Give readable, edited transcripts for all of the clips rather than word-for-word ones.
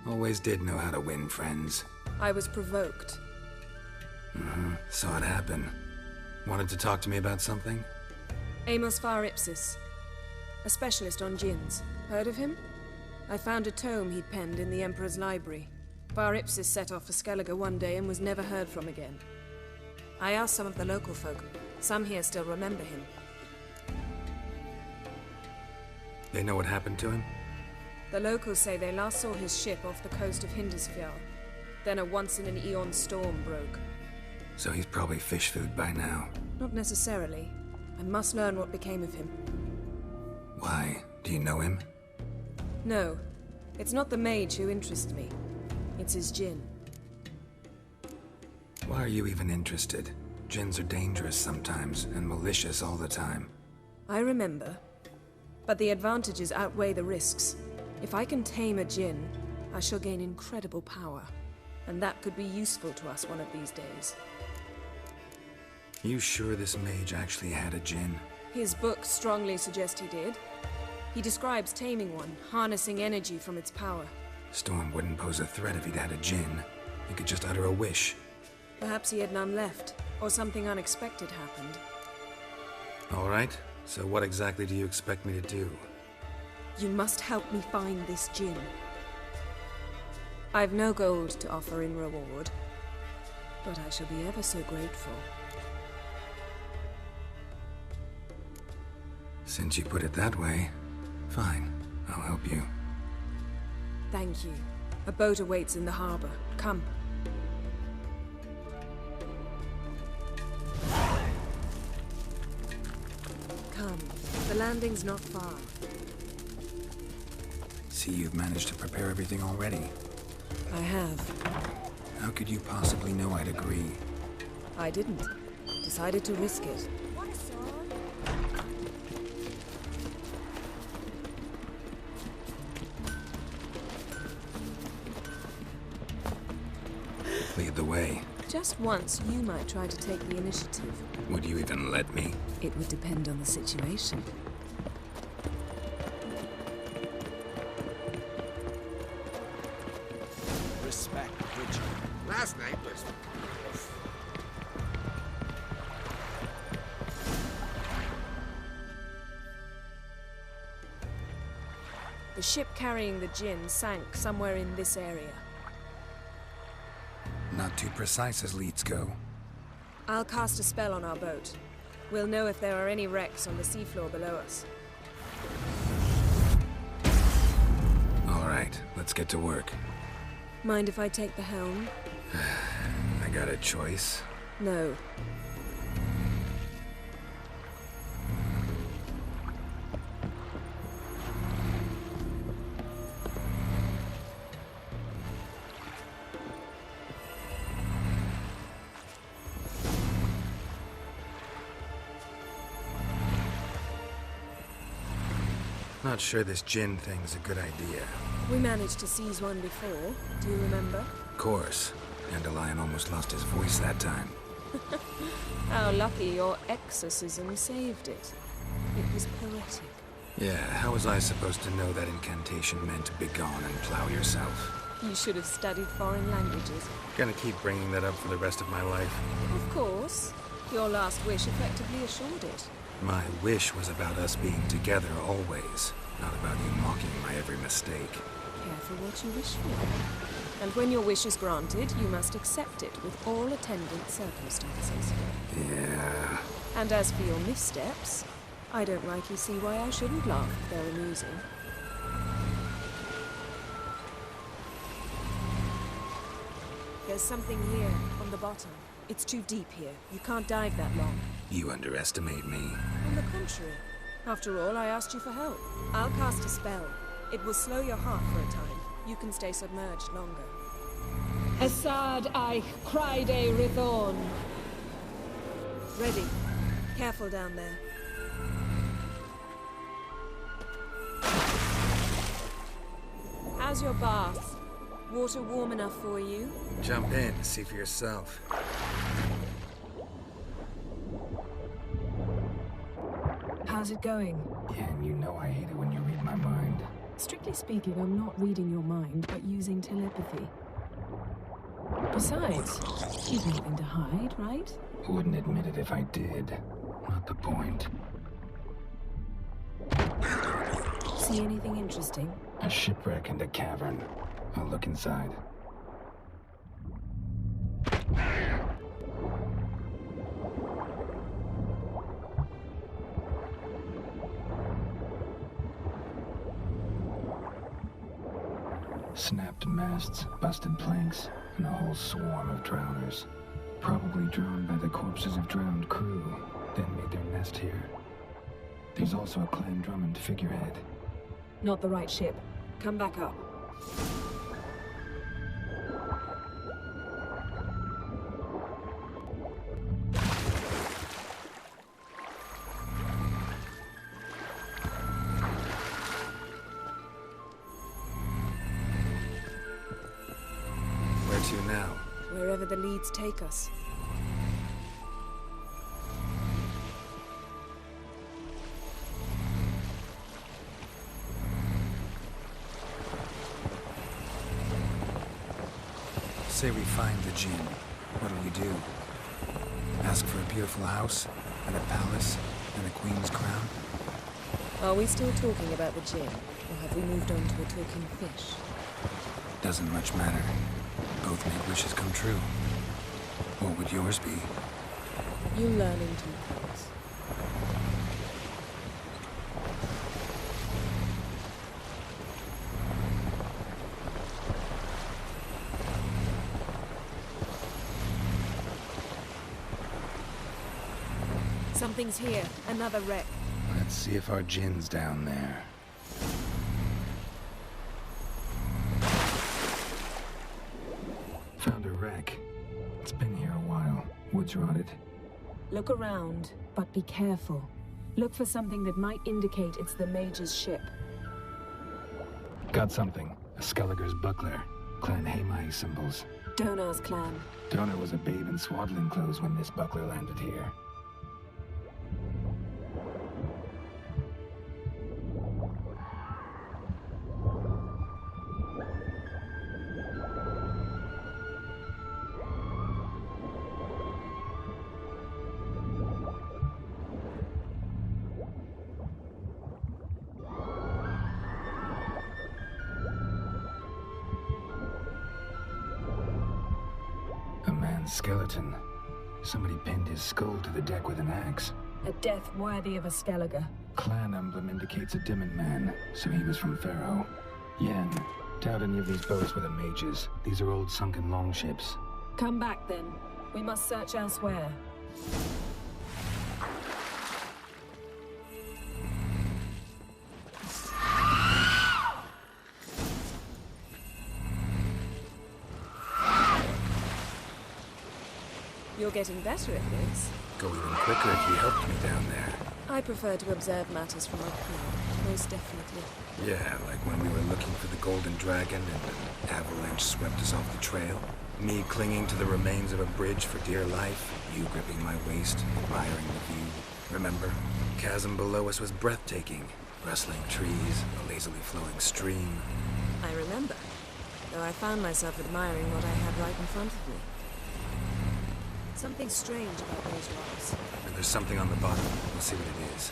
Always did know how to win friends. I was provoked. Saw it happen. Wanted to talk to me about something? Amos Var Ipsis. A specialist on djinns. Heard of him? I found a tome he'd penned in the Emperor's library. Var Ipsis set off for Skellige one day and was never heard from again. I asked some of the local folk. Some here still remember him. They know what happened to him? The locals say they last saw his ship off the coast of Hindisfjall. Then a once-in-an-eon storm broke. So he's probably fish food by now. Not necessarily. I must learn what became of him. Why? Do you know him? No. It's not the mage who interests me. It's his djinn. Why are you even interested? Djinns are dangerous sometimes, and malicious all the time. I remember. But the advantages outweigh the risks. If I can tame a djinn, I shall gain incredible power. And that could be useful to us one of these days. You sure this mage actually had a djinn? His books strongly suggest he did. He describes taming one, harnessing energy from its power. Storm wouldn't pose a threat if he'd had a djinn. He could just utter a wish. Perhaps he had none left, or something unexpected happened. All right, so what exactly do you expect me to do? You must help me find this djinn. I've no gold to offer in reward, but I shall be ever so grateful. Since you put it that way, fine, I'll help you. Thank you. A boat awaits in the harbor. Come. Come. The landing's not far. See, you've managed to prepare everything already. I have. How could you possibly know I'd agree? I didn't. Decided to risk it. Lead the way. Just once, you might try to take the initiative. Would you even let me? It would depend on the situation. Respect, Richard. Last night was... The ship carrying the djinn sank somewhere in this area. Not too precise as leads go. I'll cast a spell on our boat. We'll know if there are any wrecks on the seafloor below us. All right, let's get to work. Mind if I take the helm? I got a choice. No. Not sure this djinn thing's a good idea. We managed to seize one before. Do you remember? Of course. Dandelion almost lost his voice that time. How lucky your exorcism saved it. It was poetic. Yeah, how was I supposed to know that incantation meant begone and plow yourself? You should have studied foreign languages. Gonna keep bringing that up for the rest of my life. Of course. Your last wish effectively assured it. My wish was about us being together always, not about you mocking my every mistake. Careful what you wish for. And when your wish is granted, you must accept it with all attendant circumstances. Yeah... And as for your missteps, I don't rightly see why I shouldn't laugh if they're amusing. There's something here, on the bottom. It's too deep here. You can't dive that long. You underestimate me. On the contrary. After all, I asked you for help. I'll cast a spell. It will slow your heart for a time. You can stay submerged longer. Assad I Cried Rithorn. Ready. Careful down there. How's your bath? Water warm enough for you? Jump in, see for yourself. How's it going? Yeah, and you know I hate it when you read my mind. Strictly speaking, I'm not reading your mind, but using telepathy. Besides, you've nothing to hide, right? Wouldn't admit it if I did. Not the point. See anything interesting? A shipwreck and a cavern. I'll look inside. Snapped masts, busted planks, and a whole swarm of drowners. Probably drawn by the corpses of drowned crew, then made their nest here. There's also a Clan Drummond figurehead. Not the right ship. Come back up. Where to now? Wherever the leads take us. Say we find the Jinn. What'll you do? Ask for a beautiful house, and a palace, and a queen's crown? Are we still talking about the Jinn, or have we moved on to a talking fish? Doesn't much matter. Both make wishes come true. What would yours be? You learn in due course. Something's here. Another wreck. Let's see if our Jinn's down there. Found a wreck. It's been here a while. Wood's rotted. Look around, but be careful. Look for something that might indicate it's the Mage's ship. Got something. A Skelliger's buckler. Clan Hamai symbols. Donar's clan. Donar was a babe in swaddling clothes when this buckler landed here. Skeleton. Somebody pinned his skull to the deck with an axe. A death worthy of a Skelliger. Clan emblem indicates a Dimmen man, so he was from Pharaoh. Yen, doubt any of these boats were the mages. These are old sunken longships. Come back then. We must search elsewhere. You're getting better at this. Go even quicker if you helped me down there. I prefer to observe matters from up here, most definitely. Yeah, like when we were looking for the Golden Dragon and an avalanche swept us off the trail. Me clinging to the remains of a bridge for dear life. You gripping my waist, admiring the view. Remember? Chasm below us was breathtaking. Rustling trees, a lazily flowing stream. I remember, though I found myself admiring what I had right in front of me. Something strange about those rocks. And there's something on the bottom. We'll see what it is.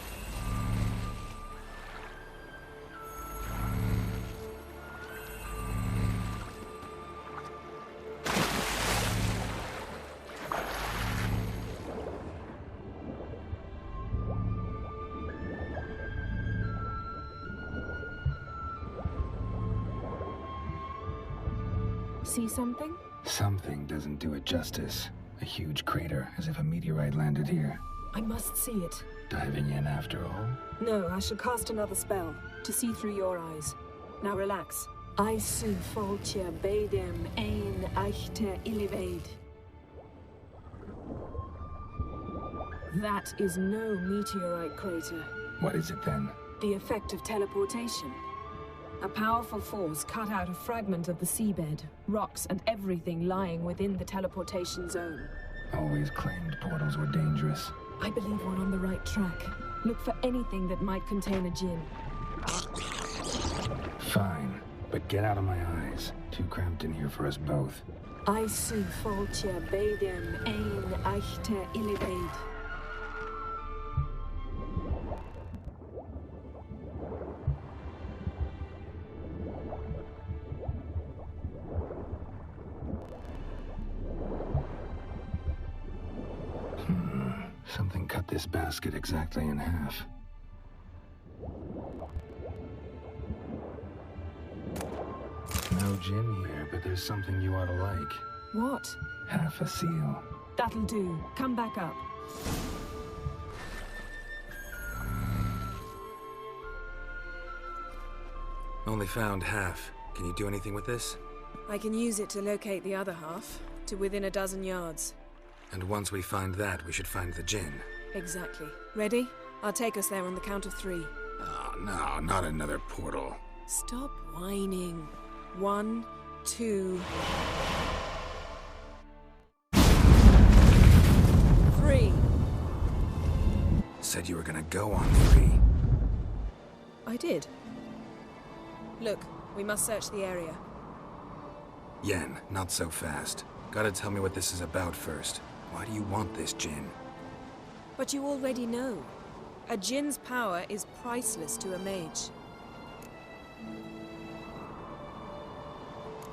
See something? Something doesn't do it justice. A huge crater, as if a meteorite landed here. I must see it. Diving in after all? No, I shall cast another spell, to see through your eyes. Now relax. Aisu foltia beidem ein eichter iliveid. That is no meteorite crater. What is it then? The effect of teleportation. A powerful force cut out a fragment of the seabed, rocks and everything lying within the teleportation zone. Always claimed portals were dangerous. I believe we're on the right track. Look for anything that might contain a Jinn. Fine, but get out of my eyes. Too cramped in here for us both. Eisen fólkja beidem ein ætte illiveid. Something cut this basket exactly in half. No gin here, but there's something you ought to like. What? Half a seal. That'll do. Come back up. Only found half. Can you do anything with this? I can use it to locate the other half, to within a dozen yards. And once we find that, we should find the gin. Exactly. Ready? I'll take us there on the count of 3. Oh, no, not another portal. Stop whining. 1, 2... 3. Said you were gonna go on 3. I did. Look, we must search the area. Yen, not so fast. Gotta tell me what this is about first. Why do you want this gin? But you already know. A djinn's power is priceless to a mage.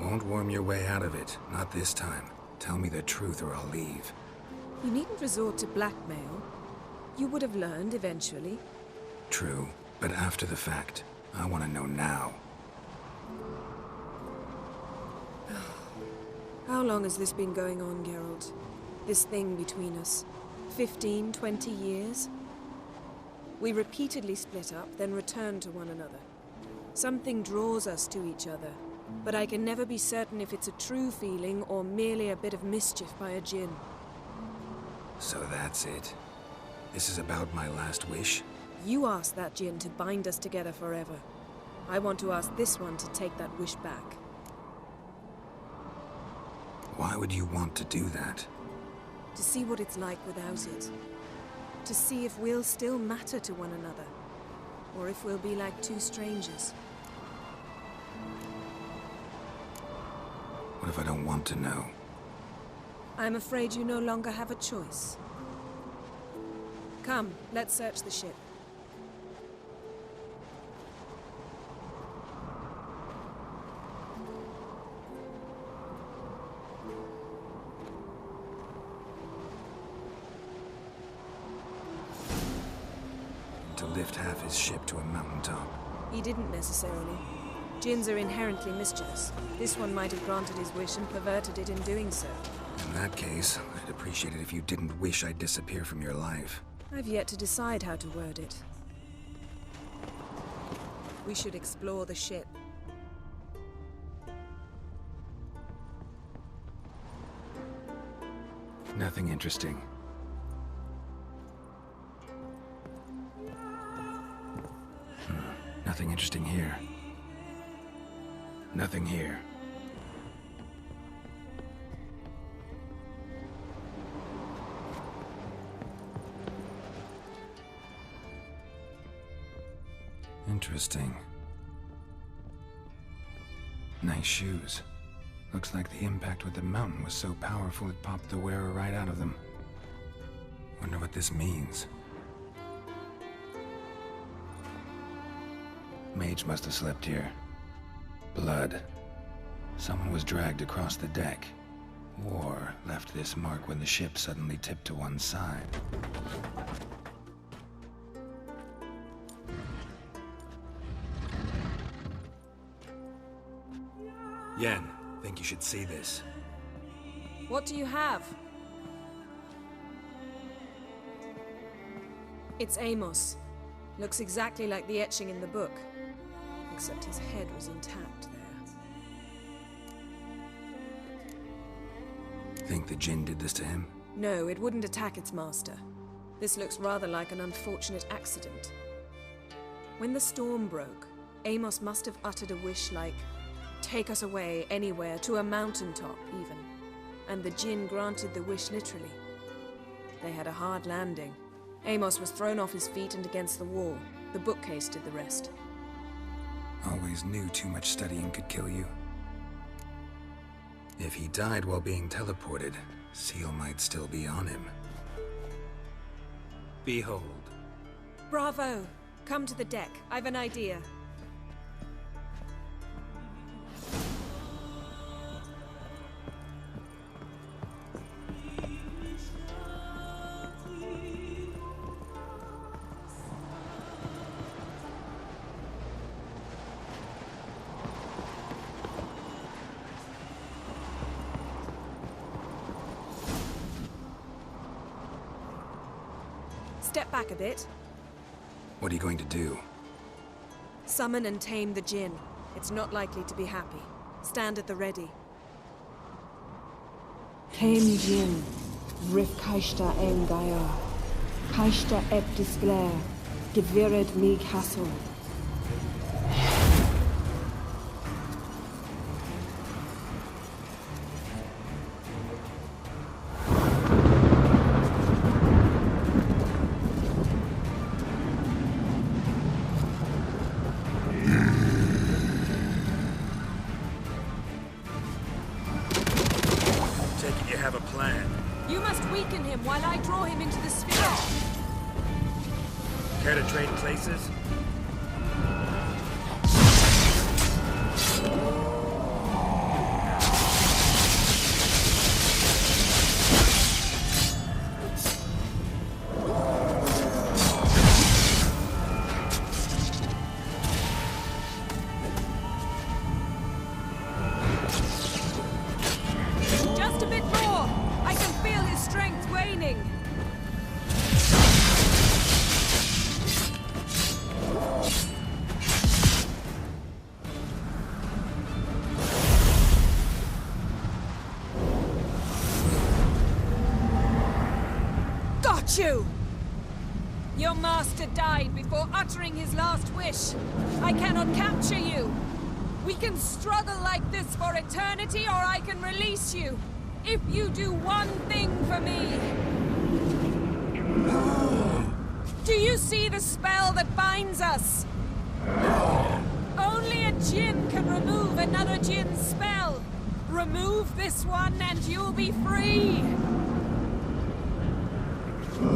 Won't worm your way out of it. Not this time. Tell me the truth or I'll leave. You needn't resort to blackmail. You would have learned eventually. True, but after the fact. I want to know now. How long has this been going on, Geralt? This thing between us? 15, 20 years? We repeatedly split up, then returned to one another. Something draws us to each other, but I can never be certain if it's a true feeling or merely a bit of mischief by a djinn. So that's it. This is about my last wish? You asked that djinn to bind us together forever. I want to ask this one to take that wish back. Why would you want to do that? To see what it's like without it. To see if we'll still matter to one another. Or if we'll be like two strangers. What if I don't want to know? I'm afraid you no longer have a choice. Come, let's search the ship. To lift half his ship to a mountaintop. He didn't necessarily. Djinns are inherently mischievous. This one might have granted his wish and perverted it in doing so. In that case, I'd appreciate it if you didn't wish I'd disappear from your life. I've yet to decide how to word it. We should explore the ship. Nothing interesting. Nothing interesting here. Nothing here. Interesting. Nice shoes. Looks like the impact with the mountain was so powerful it popped the wearer right out of them. Wonder what this means. Mage must have slept here. Blood. Someone was dragged across the deck. War left this mark when the ship suddenly tipped to one side. Yen, think you should see this. What do you have? It's Amos. Looks exactly like the etching in the book. Except his head was intact there. Think the djinn did this to him? No, it wouldn't attack its master. This looks rather like an unfortunate accident. When the storm broke, Amos must have uttered a wish like, "Take us away, anywhere, to a mountaintop, even." And the djinn granted the wish literally. They had a hard landing. Amos was thrown off his feet and against the wall. The bookcase did the rest. Always knew too much studying could kill you. If he died while being teleported, Seal might still be on him. Behold. Bravo! Come to the deck. I've an idea. Step back a bit. What are you going to do? Summon and tame the Jinn. It's not likely to be happy. Stand at the ready. Tame Jinn, Rif Kaishta Engaya, Kaishta Ep Disglair, Gevired Mi Castle. You have a plan. You must weaken him while I draw him into the sphere. Care to trade places? Just a bit more! I can feel his strength waning! Got you! Your master died before uttering his last wish. I cannot capture you. We can struggle like this for eternity, or I can release you. If you do one thing for me. Do you see the spell that binds us? Only a Jinn can remove another Jinn's spell. Remove this one and you'll be free. You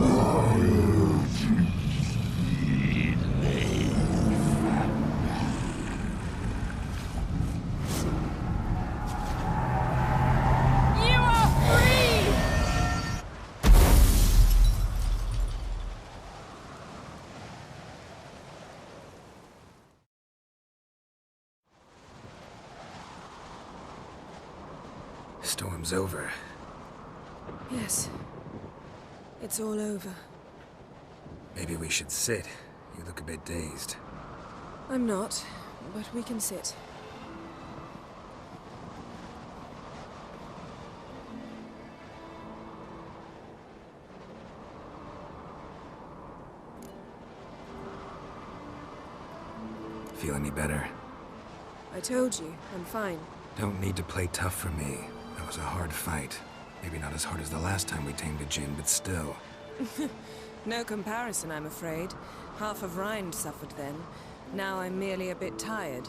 are free! Storm's over. Yes. It's all over. Maybe we should sit. You look a bit dazed. I'm not, but we can sit. Feel any better? I told you, I'm fine. Don't need to play tough for me. That was a hard fight. Maybe not as hard as the last time we tamed a Jinn, but still. No comparison, I'm afraid. Half of Rind suffered then. Now I'm merely a bit tired.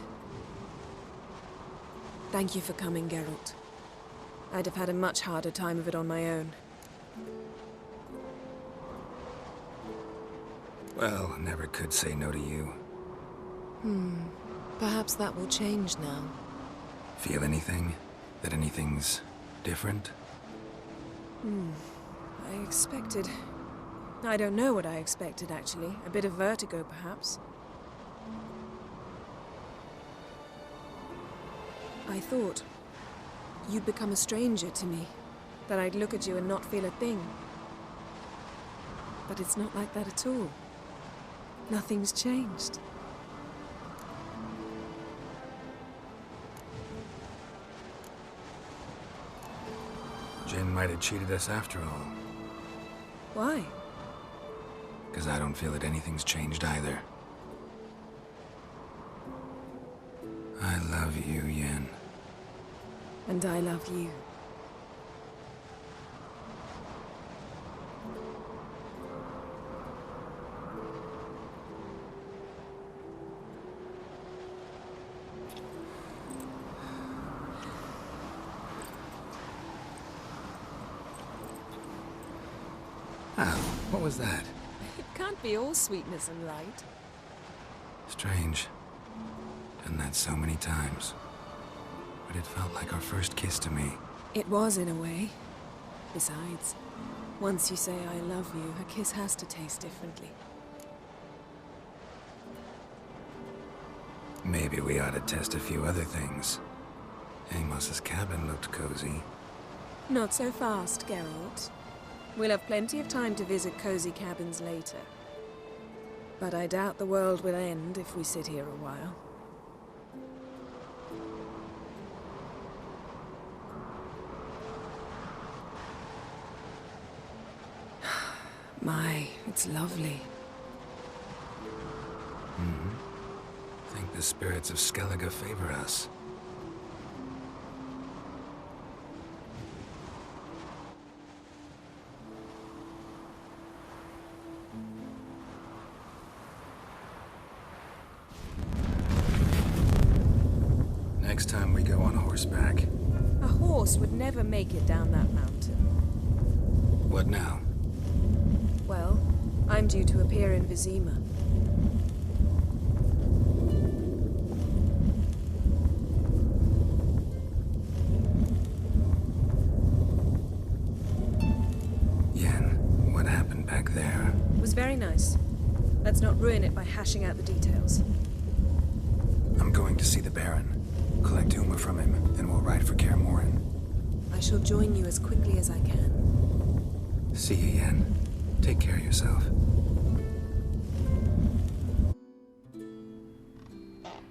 Thank you for coming, Geralt. I'd have had a much harder time of it on my own. Well, never could say no to you. Perhaps that will change now. Feel anything? That anything's different? I expected... I don't know what I expected, actually. A bit of vertigo, perhaps. I thought you'd become a stranger to me. That I'd look at you and not feel a thing. But it's not like that at all. Nothing's changed. Jinn might have cheated us after all. Why? Because I don't feel that anything's changed either. I love you, Yen. And I love you. Wow, what was that? It can't be all sweetness and light. Strange. Done that so many times. But it felt like our first kiss to me. It was, in a way. Besides, once you say I love you, a kiss has to taste differently. Maybe we ought to test a few other things. Amos's cabin looked cozy. Not so fast, Geralt. We'll have plenty of time to visit cozy cabins later. But I doubt the world will end if we sit here a while. My, it's lovely. I think the spirits of Skellige favor us. Next time we go on horseback. A horse would never make it down that mountain. What now? Well, I'm due to appear in Vizima. Yen, what happened back there? It was very nice. Let's not ruin it by hashing out the details. I'm going to see the Baron. Collect Uma from him, then we'll ride for Kaer Morhen. I shall join you as quickly as I can. See you, Yen. Take care of yourself.